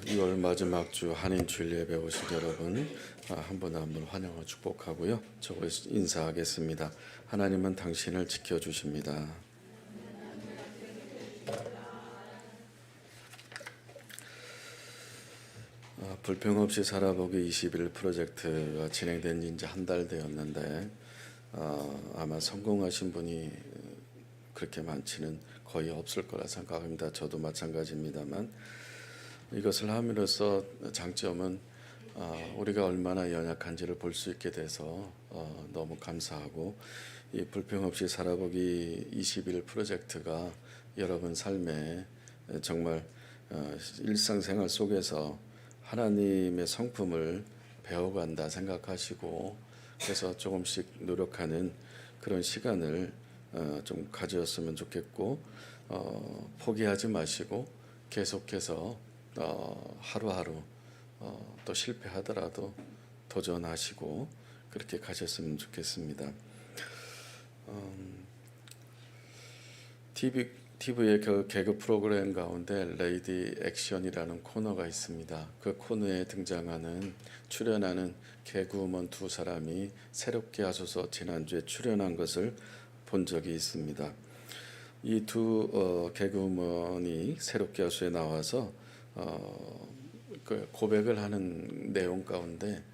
6월 마지막 주 한인 주일 예배 오신 여러분 한 분 한 분 환영을 축복하고요. 저 인사하겠습니다. 하나님은 당신을 지켜주십니다. 불평 없이 살아보기 21 프로젝트가 진행된 지 이제 한 달 되었는데 아마 성공하신 분이 그렇게 많지는 거의 없을 거라 생각합니다. 저도 마찬가지입니다만 이것을 함으로써 장점은 우리가 얼마나 연약한지를 볼 수 있게 돼서 너무 감사하고, 이 불평 없이 살아보기 21 프로젝트가 여러분 삶에 정말 일상생활 속에서 하나님의 성품을 배워간다 생각하시고, 그래서 조금씩 노력하는 그런 시간을 좀 가졌으면 좋겠고, 포기하지 마시고 계속해서 하루하루 또 실패하더라도 도전하시고 그렇게 가셨으면 좋겠습니다. TV의 그 개그 프로그램 가운데 레이디 액션이라는 코너가 있습니다. 그 코너에 등장하는 출연하는 개그우먼 두 사람이 새롭게 하소서 지난주에 출연한 것을 본 적이 있습니다. 이 두 개그우먼이 새롭게 하소서에 나와서 그 고백을 하는 내용 가운데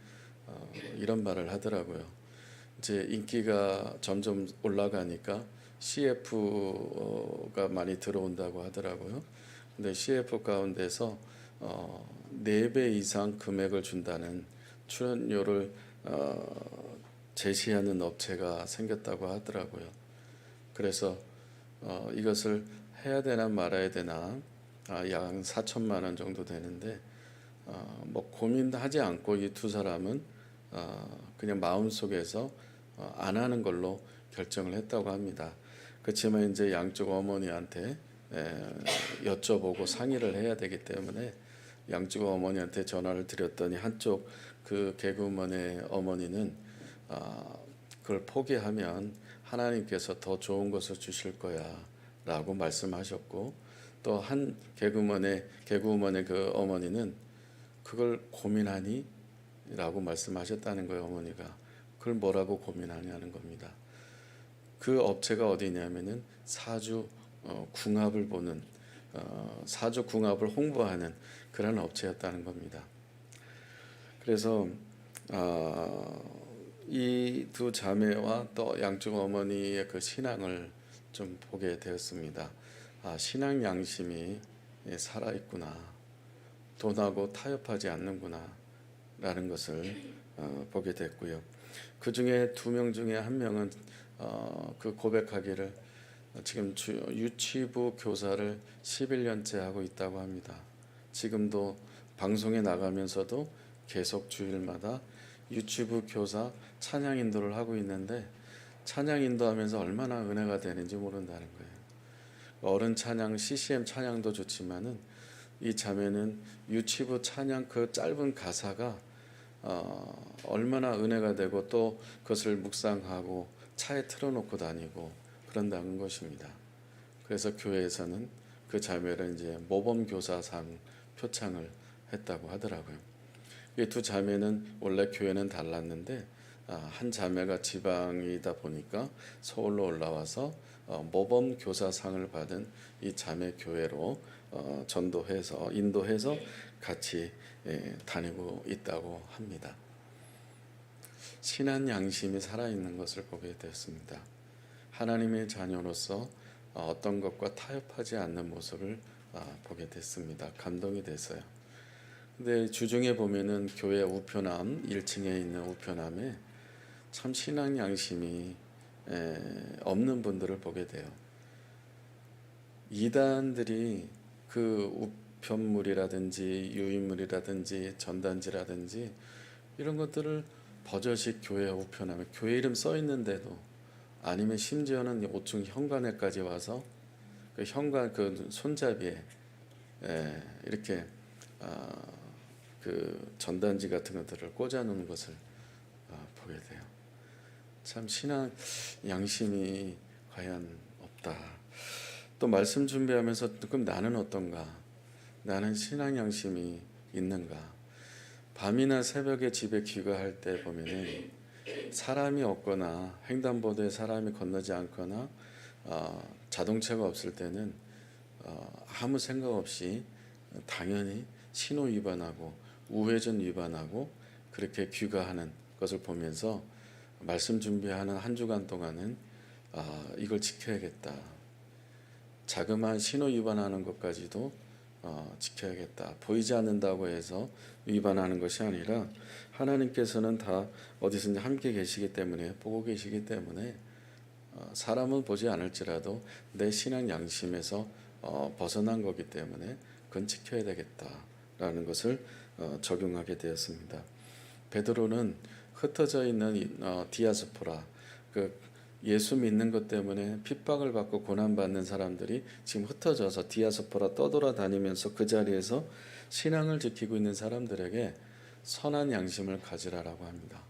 이런 말을 하더라고요. 이제 인기가 점점 올라가니까 CF가 많이 들어온다고 하더라고요. 근데 CF 가운데서 4배 이상 금액을 준다는 출연료를 제시하는 업체가 생겼다고 하더라고요. 그래서 이것을 해야 되나 말아야 되나, 약 4천만 원 정도 되는데 뭐 고민하지 않고 이 두 사람은 그냥 마음속에서 안 하는 걸로 결정을 했다고 합니다. 그렇지만 이제 양쪽 어머니한테 여쭤보고 상의를 해야 되기 때문에 양쪽 어머니한테 전화를 드렸더니 한쪽 그 개그우먼의 어머니는 그걸 포기하면 하나님께서 더 좋은 것을 주실 거야 라고 말씀하셨고, 또 한 개그우먼의 그 어머니는 그걸 고민하니? 라고 말씀하셨다는 거예요. 어머니가 그걸 뭐라고 고민하냐는 겁니다. 그 업체가 어디냐면은 사주 궁합을 보는, 사주 궁합을 홍보하는 그런 업체였다는 겁니다. 그래서 이 두 자매와 또 양쪽 어머니의 그 신앙을 좀 보게 되었습니다. 신앙 양심이 살아있구나, 돈하고 타협하지 않는구나 라는 것을 보게 됐고요. 그 중에 2명 중에 1명은 그 고백하기를 지금 유치부 교사를 11년째 하고 있다고 합니다. 지금도 방송에 나가면서도 계속 주일마다 유치부 교사 찬양 인도를 하고 있는데, 찬양 인도하면서 얼마나 은혜가 되는지 모른다는 거예요. 어른 찬양, CCM 찬양도 좋지만은 이 자매는 유치부 찬양 그 짧은 가사가 얼마나 은혜가 되고 또 그것을 묵상하고 차에 틀어놓고 다니고 그런다는 것입니다. 그래서 교회에서는 그 자매를 이제 모범교사상 표창을 했다고 하더라고요. 이 두 자매는 원래 교회는 달랐는데 한 자매가 지방이다 보니까 서울로 올라와서 모범교사상을 받은 이 자매 교회로 전도해서 인도해서 같이 다니고 있다고 합니다. 신앙 양심이 살아있는 것을 보게 되었습니다. 하나님의 자녀로서 어떤 것과 타협하지 않는 모습을 보게 됐습니다. 감동이 됐어요. 근데 주중에 보면은 교회 우편함 1층에 있는 우편함에 참 신앙 양심이 없는 분들을 보게 돼요. 이단들이 그 우편물이라든지 유인물이라든지 전단지라든지 이런 것들을 버젓이 교회 우편함에 교회 이름 써 있는데도, 아니면 심지어는 5층 현관에까지 와서 그 현관 그 손잡이에 이렇게 그 전단지 같은 것들을 꽂아 놓는 것을 보게 돼요. 참 신앙 양심이 과연 없다. 또 말씀 준비하면서 그럼 나는 어떤가? 나는 신앙 양심이 있는가? 밤이나 새벽에 집에 귀가할 때 보면은 사람이 없거나 횡단보도에 사람이 건너지 않거나 자동차가 없을 때는 아무 생각 없이 당연히 신호 위반하고 우회전 위반하고 그렇게 귀가하는 것을 보면서 말씀 준비하는 한 주간 동안은 이걸 지켜야겠다. 자그마한 신호 위반하는 것까지도 지켜야겠다. 보이지 않는다고 해서 위반하는 것이 아니라 하나님께서는 다 어디서든지 함께 계시기 때문에 보고 계시기 때문에 사람은 보지 않을지라도 내 신앙 양심에서 벗어난 거기 때문에 그건 지켜야 되겠다라는 것을 적용하게 되었습니다. 베드로는 흩어져 있는 디아스포라, 그 예수 믿는 것 때문에 핍박을 받고 고난받는 사람들이 지금 흩어져서 디아스포라 떠돌아다니면서 그 자리에서 신앙을 지키고 있는 사람들에게 선한 양심을 가지라라고 합니다.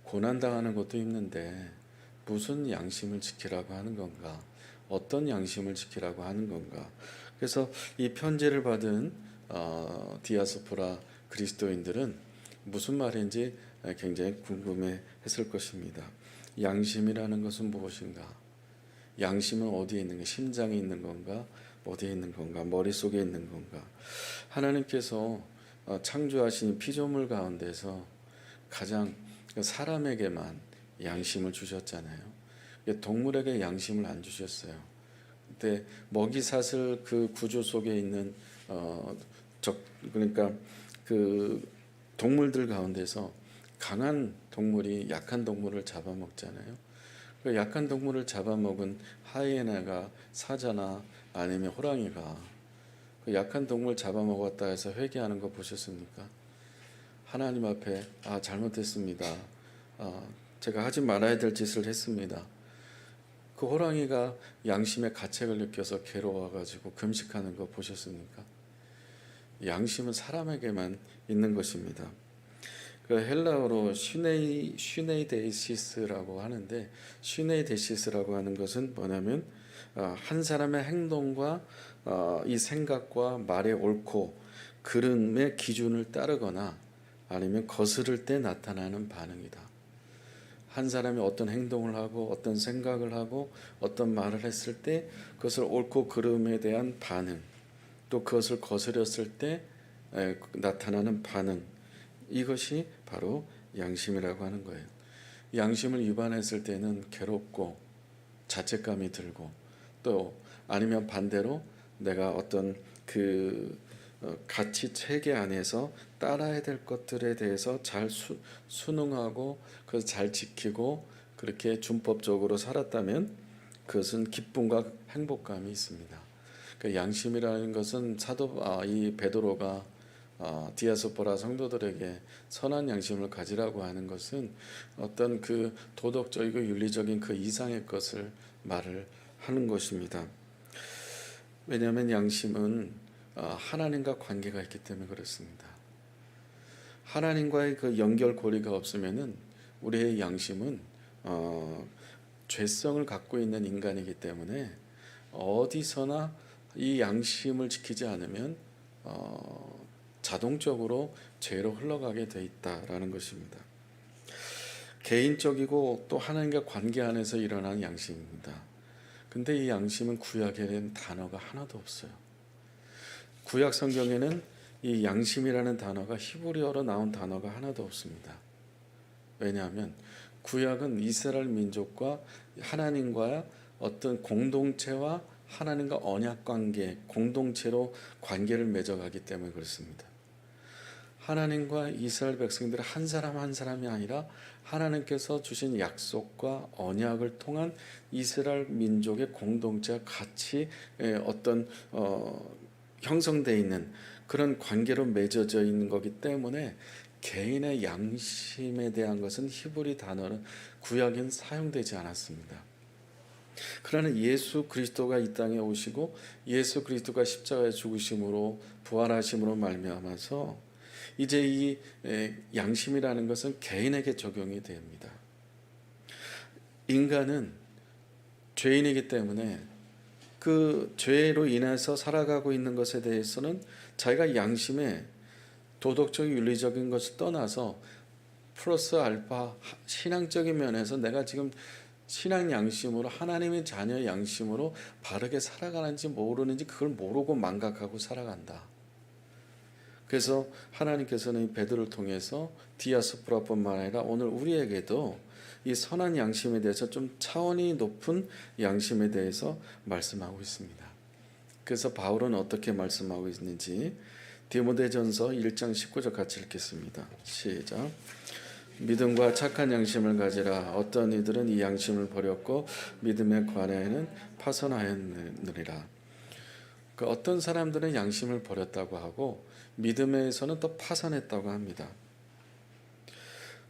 고난당하는 것도 힘든데 무슨 양심을 지키라고 하는 건가? 어떤 양심을 지키라고 하는 건가? 그래서 이 편지를 받은 디아스포라 그리스도인들은 무슨 말인지 굉장히 궁금해했을 것입니다. 양심이라는 것은 무엇인가? 양심은 어디에 있는 가? 심장에 있는 건가? 어디에 있는 건가? 머릿속에 있는 건가? 하나님께서 창조하신 피조물 가운데서 가장 사람에게만 양심을 주셨잖아요. 동물에게 양심을 안 주셨어요. 근데 먹이 사슬 그 구조 속에 있는 그러니까 그 동물들 가운데서 강한 동물이 약한 동물을 잡아먹잖아요. 그 약한 동물을 잡아먹은 하이에나가 사자나 아니면 호랑이가 그 약한 동물 잡아먹었다 해서 회개하는 거 보셨습니까? 하나님 앞에 잘못했습니다. 제가 하지 말아야 될 짓을 했습니다. 그 호랑이가 양심의 가책을 느껴서 괴로워가지고 금식하는 거 보셨습니까? 양심은 사람에게만 있는 것입니다. 그 헬라어로 슈네이데시스라고 하는데 슈네이데시스라고 하는 것은 뭐냐면 한 사람의 행동과 이 생각과 말의 옳고 그름의 기준을 따르거나 아니면 거스를 때 나타나는 반응이다. 한 사람이 어떤 행동을 하고 어떤 생각을 하고 어떤 말을 했을 때 그것을 옳고 그름에 대한 반응, 또 그것을 거스렸을 때 나타나는 반응, 이것이 바로 양심이라고 하는 거예요. 양심을 위반했을 때는 괴롭고 자책감이 들고 또 아니면 반대로 내가 어떤 그 가치 체계 안에서 따라야 될 것들에 대해서 잘 순응하고 그것을 잘 지키고 그렇게 준법적으로 살았다면 그것은 기쁨과 행복감이 있습니다. 그 양심이라는 것은 이 베드로가 디아스포라 성도들에게 선한 양심을 가지라고 하는 것은 어떤 그 도덕적이고 윤리적인 그 이상의 것을 말을 하는 것입니다. 왜냐하면 양심은 하나님과 관계가 있기 때문에 그렇습니다. 하나님과의 그 연결고리가 없으면은 우리의 양심은 죄성을 갖고 있는 인간이기 때문에 어디서나 이 양심을 지키지 않으면 자동적으로 죄로 흘러가게 돼 있다라는 것입니다. 개인적이고 또 하나님과 관계 안에서 일어나는 양심입니다. 근데 이 양심은 구약에는 단어가 하나도 없어요. 구약 성경에는 이 양심이라는 단어가 히브리어로 나온 단어가 하나도 없습니다. 왜냐하면 구약은 이스라엘 민족과 하나님과 어떤 공동체와 하나님과 언약 관계, 공동체로 관계를 맺어가기 때문에 그렇습니다. 하나님과 이스라엘 백성들의 한 사람 한 사람이 아니라 하나님께서 주신 약속과 언약을 통한 이스라엘 민족의 공동체와 같이 어떤 형성되어 있는 그런 관계로 맺어져 있는 거기 때문에 개인의 양심에 대한 것은 히브리 단어는 구약엔 사용되지 않았습니다. 그러나 예수 그리스도가 이 땅에 오시고 예수 그리스도가 십자가에 죽으심으로 부활하심으로 말미암아서 이제 이 양심이라는 것은 개인에게 적용이 됩니다. 인간은 죄인이기 때문에 그 죄로 인해서 살아가고 있는 것에 대해서는 자기가 양심에 도덕적 윤리적인 것을 떠나서 플러스 알파 신앙적인 면에서 내가 지금 신앙 양심으로 하나님의 자녀 양심으로 바르게 살아가는지 모르는지 그걸 모르고 망각하고 살아간다. 그래서 하나님께서는 베드로를 통해서 디아스포라뿐만 아니라 오늘 우리에게도 이 선한 양심에 대해서 좀 차원이 높은 양심에 대해서 말씀하고 있습니다. 그래서 바울은 어떻게 말씀하고 있는지 디모데전서 1장 19절 같이 읽겠습니다. 시작. 믿음과 착한 양심을 가지라. 어떤 이들은 이 양심을 버렸고 믿음에 관하여는 파선하였느니라. 그 어떤 사람들은 양심을 버렸다고 하고 믿음에서는 또 파선했다고 합니다.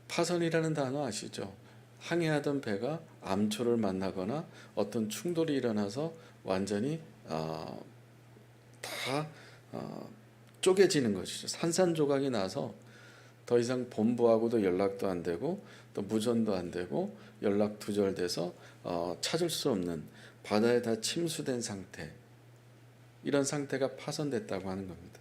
파선이라는 단어 아시죠? 항해하던 배가 암초를 만나거나 어떤 충돌이 일어나서 완전히 다 쪼개지는 것이죠. 산산조각이 나서 더 이상 본부하고도 연락도 안 되고 또 무전도 안 되고 연락 두절돼서 찾을 수 없는 바다에 다 침수된 상태, 이런 상태가 파손됐다고 하는 겁니다.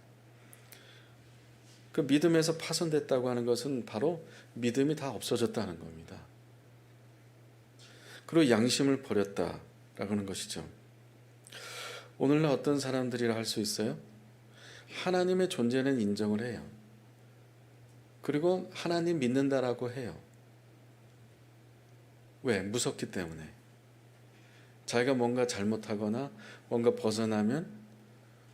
그 믿음에서 파손됐다고 하는 것은 바로 믿음이 다 없어졌다는 겁니다. 그리고 양심을 버렸다라고 하는 것이죠. 오늘날 어떤 사람들이라 할 수 있어요? 하나님의 존재는 인정을 해요. 그리고 하나님 믿는다라고 해요. 왜? 무섭기 때문에. 자기가 뭔가 잘못하거나 뭔가 벗어나면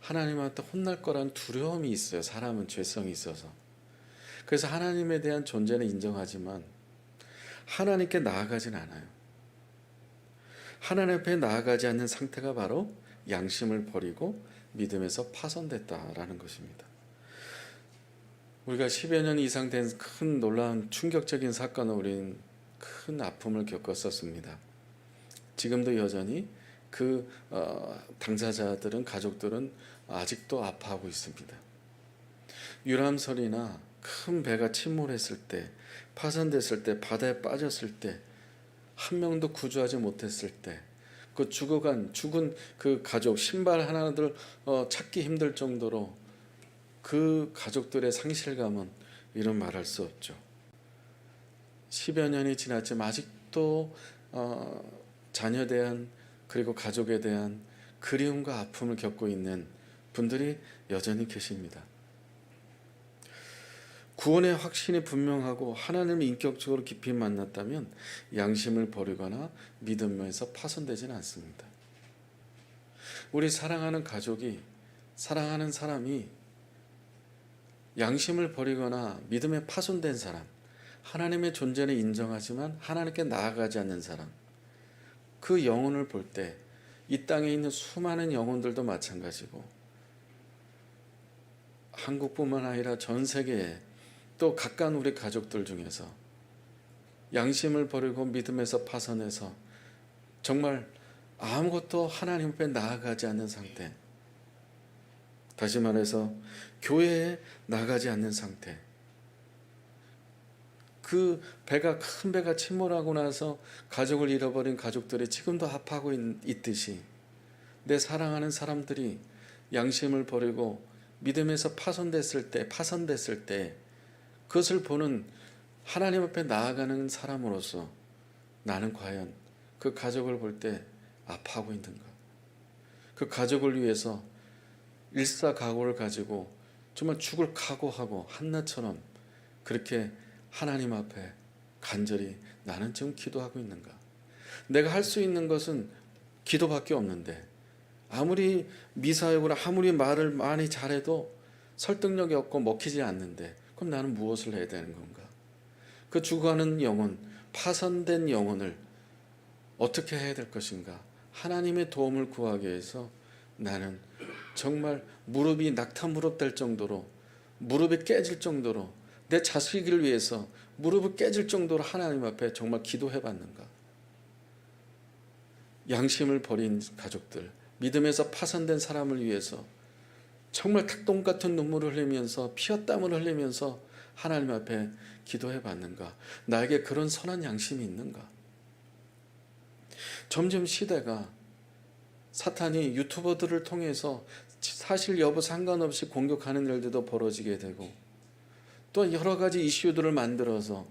하나님한테 혼날 거라는 두려움이 있어요. 사람은 죄성이 있어서. 그래서 하나님에 대한 존재는 인정하지만 하나님께 나아가진 않아요. 하나님 앞에 나아가지 않는 상태가 바로 양심을 버리고 믿음에서 파손됐다라는 것입니다. 우리가 10여 년 이상 된 큰 놀라운 충격적인 사건으로 우리는 큰 아픔을 겪었었습니다. 지금도 여전히 그 당사자들은, 가족들은 아직도 아파하고 있습니다. 유람선이나 큰 배가 침몰했을 때, 파손됐을 때, 바다에 빠졌을 때, 한 명도 구조하지 못했을 때, 그 죽은 그 가족 신발 하나들 찾기 힘들 정도로 그 가족들의 상실감은 이런 말할 수 없죠. 10여 년이 지났지만 아직도 자녀에 대한 그리고 가족에 대한 그리움과 아픔을 겪고 있는 분들이 여전히 계십니다. 구원의 확신이 분명하고 하나님을 인격적으로 깊이 만났다면 양심을 버리거나 믿음에서 파손되지는 않습니다. 우리 사랑하는 가족이, 사랑하는 사람이 양심을 버리거나 믿음에 파손된 사람, 하나님의 존재는 인정하지만 하나님께 나아가지 않는 사람, 그 영혼을 볼 때 이 땅에 있는 수많은 영혼들도 마찬가지고 한국뿐만 아니라 전 세계에 또 가까운 우리 가족들 중에서 양심을 버리고 믿음에서 파손해서 정말 아무것도 하나님 앞에 나아가지 않는 상태, 다시 말해서 교회에 나가지 않는 상태, 그 배가 큰 배가 침몰하고 나서 가족을 잃어버린 가족들이 지금도 아파하고 있듯이 내 사랑하는 사람들이 양심을 버리고 믿음에서 파손됐을 때 그것을 보는 하나님 앞에 나아가는 사람으로서 나는 과연 그 가족을 볼 때 아파하고 있는가? 그 가족을 위해서 일사각오를 가지고 정말 죽을 각오하고 한나처럼 그렇게 하나님 앞에 간절히 나는 지금 기도하고 있는가? 내가 할 수 있는 것은 기도밖에 없는데 아무리 미사역으로 아무리 말을 많이 잘해도 설득력이 없고 먹히지 않는데 그럼 나는 무엇을 해야 되는 건가? 그 죽어가는 영혼, 파손된 영혼을 어떻게 해야 될 것인가? 하나님의 도움을 구하기 위해서 나는 정말 무릎이 낙타 무릎 될 정도로, 무릎이 깨질 정도로, 내 자식을 위해서 무릎이 깨질 정도로 하나님 앞에 정말 기도해 봤는가? 양심을 버린 가족들, 믿음에서 파손된 사람을 위해서 정말 닭똥 같은 눈물을 흘리면서 피와 땀을 흘리면서 하나님 앞에 기도해 봤는가? 나에게 그런 선한 양심이 있는가? 점점 시대가 사탄이 유튜버들을 통해서 사실 여부 상관없이 공격하는 일들도 벌어지게 되고 또 여러 가지 이슈들을 만들어서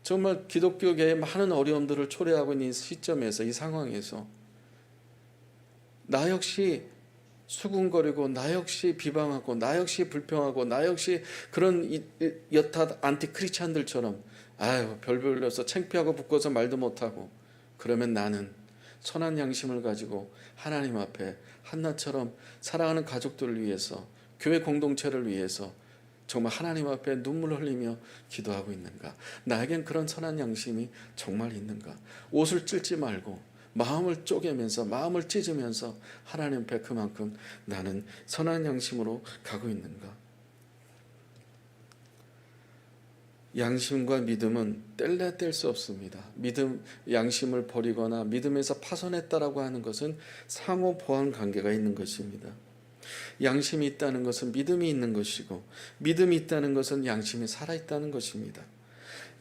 정말 기독교계에 많은 어려움들을 초래하고 있는 시점에서, 이 상황에서 나 역시 수군거리고, 나 역시 비방하고, 나 역시 불평하고, 나 역시 그런 여타 안티 크리스찬들처럼 아유 별별 올려서 창피하고 부끄러워서 말도 못하고, 그러면 나는 선한 양심을 가지고 하나님 앞에 한나처럼 사랑하는 가족들을 위해서, 교회 공동체를 위해서 정말 하나님 앞에 눈물 흘리며 기도하고 있는가? 나에겐 그런 선한 양심이 정말 있는가? 옷을 찢지 말고 마음을 쪼개면서, 마음을 찢으면서 하나님 앞에 그만큼 나는 선한 양심으로 가고 있는가? 양심과 믿음은 뗄래야 뗄 수 없습니다. 양심을 버리거나 믿음에서 파손했다라고 하는 것은 상호 보완 관계가 있는 것입니다. 양심이 있다는 것은 믿음이 있는 것이고, 믿음이 있다는 것은 양심이 살아있다는 것입니다.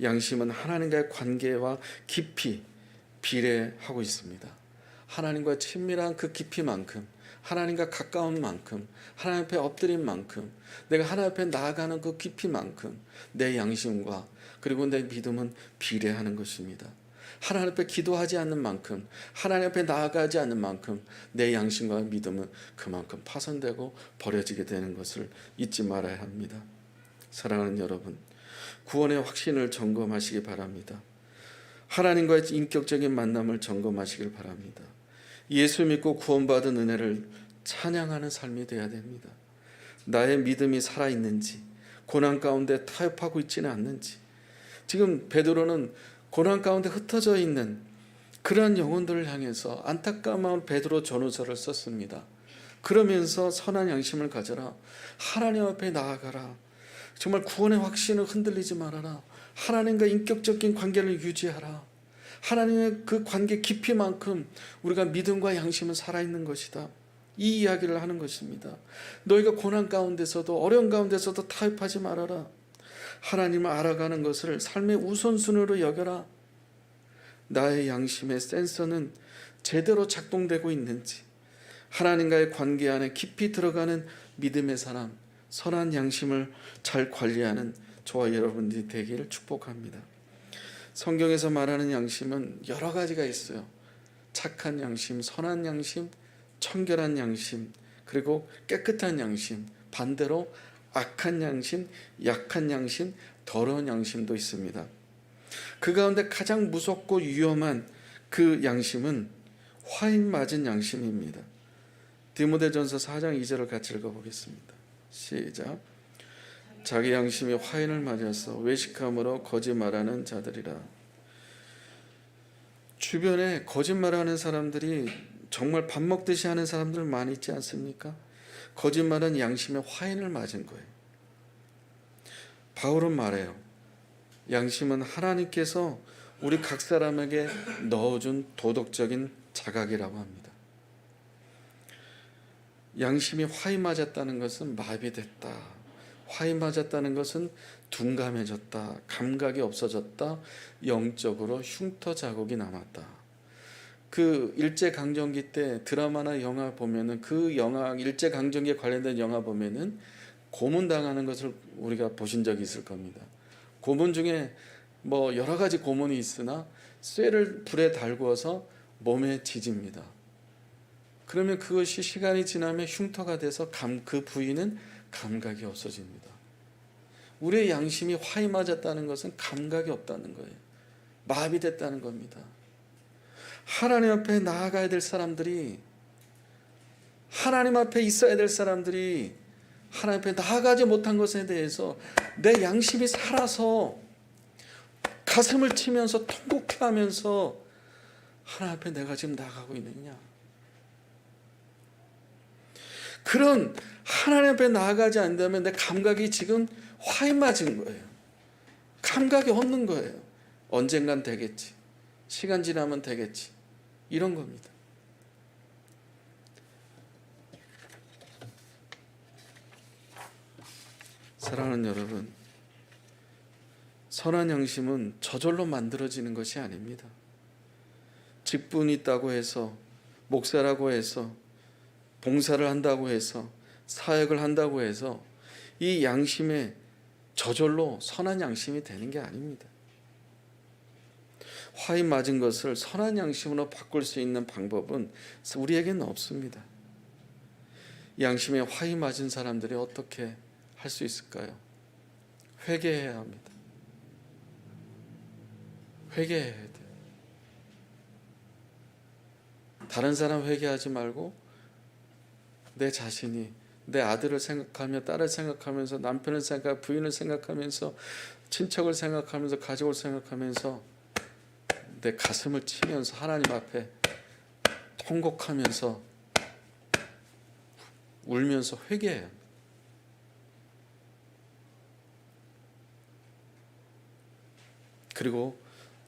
양심은 하나님과의 관계와 깊이 비례하고 있습니다. 하나님과 친밀한 그 깊이만큼, 하나님과 가까운 만큼, 하나님 앞에 엎드린 만큼, 내가 하나님 앞에 나아가는 그 깊이만큼 내 양심과 그리고 내 믿음은 비례하는 것입니다. 하나님 앞에 기도하지 않는 만큼, 하나님 앞에 나아가지 않는 만큼 내 양심과 믿음은 그만큼 파손되고 버려지게 되는 것을 잊지 말아야 합니다. 사랑하는 여러분, 구원의 확신을 점검하시기 바랍니다. 하나님과의 인격적인 만남을 점검하시길 바랍니다. 예수 믿고 구원받은 은혜를 찬양하는 삶이 되어야 됩니다. 나의 믿음이 살아있는지, 고난 가운데 타협하고 있지는 않는지. 지금 베드로는 고난 가운데 흩어져 있는 그러한 영혼들을 향해서 안타까운 마음으로 베드로 전후서를 썼습니다. 그러면서 선한 양심을 가져라, 하나님 앞에 나아가라, 정말 구원의 확신을 흔들리지 말아라, 하나님과 인격적인 관계를 유지하라, 하나님의 그 관계 깊이만큼 우리가 믿음과 양심은 살아있는 것이다, 이 이야기를 하는 것입니다. 너희가 고난 가운데서도, 어려운 가운데서도 타협하지 말아라. 하나님을 알아가는 것을 삶의 우선순위로 여겨라. 나의 양심의 센서는 제대로 작동되고 있는지, 하나님과의 관계 안에 깊이 들어가는 믿음의 사람, 선한 양심을 잘 관리하는 저와 여러분들이 되기를 축복합니다. 성경에서 말하는 양심은 여러 가지가 있어요. 착한 양심, 선한 양심, 청결한 양심, 그리고 깨끗한 양심, 반대로 악한 양심, 약한 양심, 더러운 양심도 있습니다. 그 가운데 가장 무섭고 위험한 그 양심은 화인 맞은 양심입니다. 디모데전서 4장 2절을 같이 읽어보겠습니다. 시작. 자기 양심이 화인을 맞아서 외식함으로 거짓말하는 자들이라. 주변에 거짓말하는 사람들이 정말 밥 먹듯이 하는 사람들 많이 있지 않습니까? 거짓말은 양심의 화인을 맞은 거예요. 바울은 말해요. 양심은 하나님께서 우리 각 사람에게 넣어준 도덕적인 자각이라고 합니다. 양심이 화인 맞았다는 것은 마비됐다, 화인 맞았다는 것은 둔감해졌다, 감각이 없어졌다, 영적으로 흉터 자국이 남았다. 그 일제강점기 때 드라마나 영화 보면은, 그 영화 일제강점기에 관련된 영화 보면은 고문당하는 것을 우리가 보신 적이 있을 겁니다. 고문 중에 뭐 여러 가지 고문이 있으나 쇠를 불에 달구어서 몸에 지집니다. 그러면 그것이 시간이 지나면 흉터가 돼서 그 부위는 감각이 없어집니다. 우리의 양심이 화이 맞았다는 것은 감각이 없다는 거예요. 마비됐다는 겁니다. 하나님 앞에 나아가야 될 사람들이, 하나님 앞에 있어야 될 사람들이 하나님 앞에 나아가지 못한 것에 대해서 내 양심이 살아서 가슴을 치면서 통곡해하면서 하나님 앞에 내가 지금 나아가고 있느냐. 그런 하나님 앞에 나아가지 않는다면 내 감각이 지금 화인 맞은 거예요. 감각이 없는 거예요. 언젠간 되겠지, 시간 지나면 되겠지, 이런 겁니다. 사랑하는 여러분, 선한 양심은 저절로 만들어지는 것이 아닙니다. 직분이 있다고 해서, 목사라고 해서, 봉사를 한다고 해서, 사역을 한다고 해서 이 양심에 저절로 선한 양심이 되는 게 아닙니다. 화인 맞은 것을 선한 양심으로 바꿀 수 있는 방법은 우리에게는 없습니다. 양심에 화인 맞은 사람들이 어떻게 할 수 있을까요? 회개해야 합니다. 회개해야 돼요. 다른 사람 회개하지 말고 내 자신이, 내 아들을 생각하며 딸을 생각하면서 남편을 생각, 부인을 생각하면서 친척을 생각하면서 가족을 생각하면서 내 가슴을 치면서 하나님 앞에 통곡하면서 울면서 회개해요. 그리고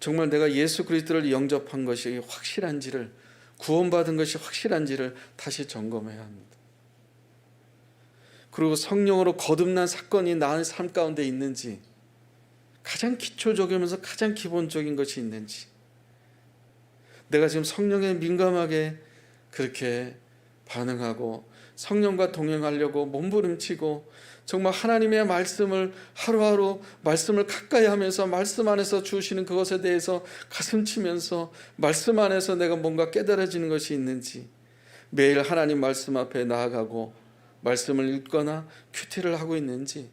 정말 내가 예수 그리스도를 영접한 것이 확실한지를, 구원받은 것이 확실한지를 다시 점검해야 합니다. 그리고 성령으로 거듭난 사건이 나의 삶 가운데 있는지, 가장 기초적이면서 가장 기본적인 것이 있는지, 내가 지금 성령에 민감하게 그렇게 반응하고 성령과 동행하려고 몸부림치고 정말 하나님의 말씀을 하루하루 말씀을 가까이 하면서 말씀 안에서 주시는 그것에 대해서 가슴치면서 말씀 안에서 내가 뭔가 깨달아지는 것이 있는지, 매일 하나님 말씀 앞에 나아가고 말씀을 읽거나 큐티를 하고 있는지,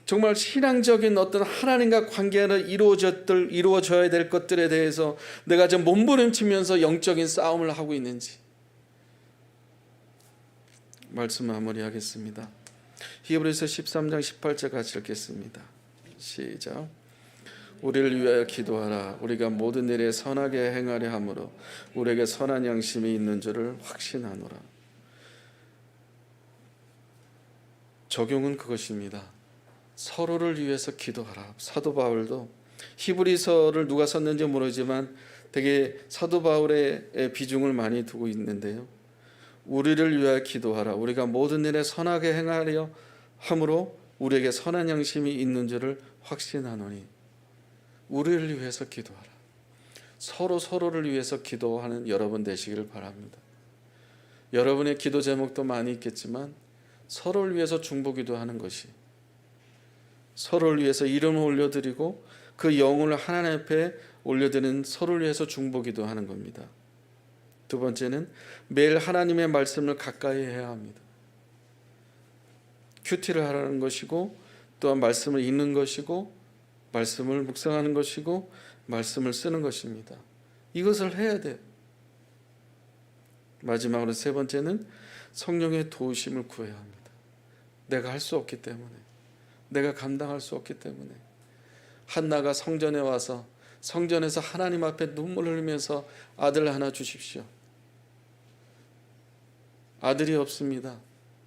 정말 신앙적인 어떤 하나님과 관계가 이루어져야 될 것들에 대해서 내가 좀 몸부림치면서 영적인 싸움을 하고 있는지. 말씀 마무리하겠습니다. 히브리서 13장 18절 같이 읽겠습니다. 시작. 우리를 위하여 기도하라. 우리가 모든 일에 선하게 행하려 함으로 우리에게 선한 양심이 있는 줄을 확신하노라. 적용은 그것입니다. 서로를 위해서 기도하라. 사도 바울도 히브리서를 누가 썼는지 모르지만 되게 사도 바울의 비중을 많이 두고 있는데요. 우리를 위하여 기도하라. 우리가 모든 일에 선하게 행하려 함으로 우리에게 선한 양심이 있는 줄을 확신하노니. 우리를 위해서 기도하라. 서로를 위해서 기도하는 여러분 되시기를 바랍니다. 여러분의 기도 제목도 많이 있겠지만 서로를 위해서 중보기도하는 것이, 서로를 위해서 이름을 올려드리고 그 영혼을 하나님 앞에 올려드리는 서로를 위해서 중보기도하는 겁니다. 두 번째는 매일 하나님의 말씀을 가까이 해야 합니다. 큐티를 하라는 것이고, 또한 말씀을 읽는 것이고, 말씀을 묵상하는 것이고, 말씀을 쓰는 것입니다. 이것을 해야 돼요. 마지막으로 세 번째는 성령의 도우심을 구해야 합니다. 내가 할 수 없기 때문에, 내가 감당할 수 없기 때문에. 한나가 성전에 와서 성전에서 하나님 앞에 눈물을 흘리면서 아들 하나 주십시오. 아들이 없습니다.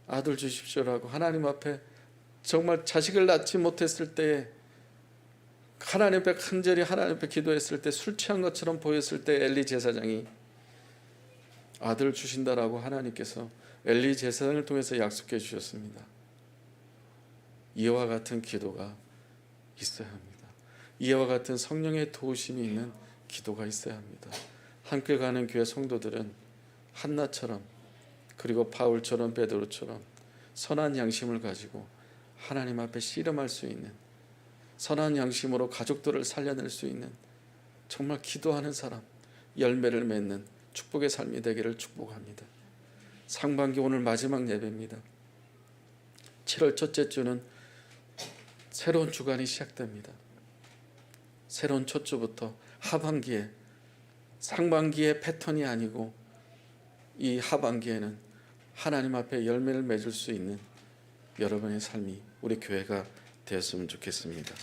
아들 주십시오라고 하나님 앞에 정말 자식을 낳지 못했을 때에 하나님 앞에 간절히 하나님 앞에 기도했을 때 술 취한 것처럼 보였을 때 엘리 제사장이 아들 주신다라고 하나님께서 엘리 제사장을 통해서 약속해 주셨습니다. 이와 같은 기도가 있어야 합니다. 이와 같은 성령의 도우심이 있는 기도가 있어야 합니다. 함께 가는 교회 성도들은 한나처럼, 그리고 바울처럼, 베드로처럼 선한 양심을 가지고 하나님 앞에 씨름할 수 있는, 선한 양심으로 가족들을 살려낼 수 있는 정말 기도하는 사람, 열매를 맺는 축복의 삶이 되기를 축복합니다. 상반기 오늘 마지막 예배입니다. 7월 첫째 주는 새로운 주간이 시작됩니다. 새로운 첫 주부터 하반기에, 상반기의 패턴이 아니고 이 하반기에는 하나님 앞에 열매를 맺을 수 있는 여러분의 삶이 우리 교회가 되었으면 좋겠습니다.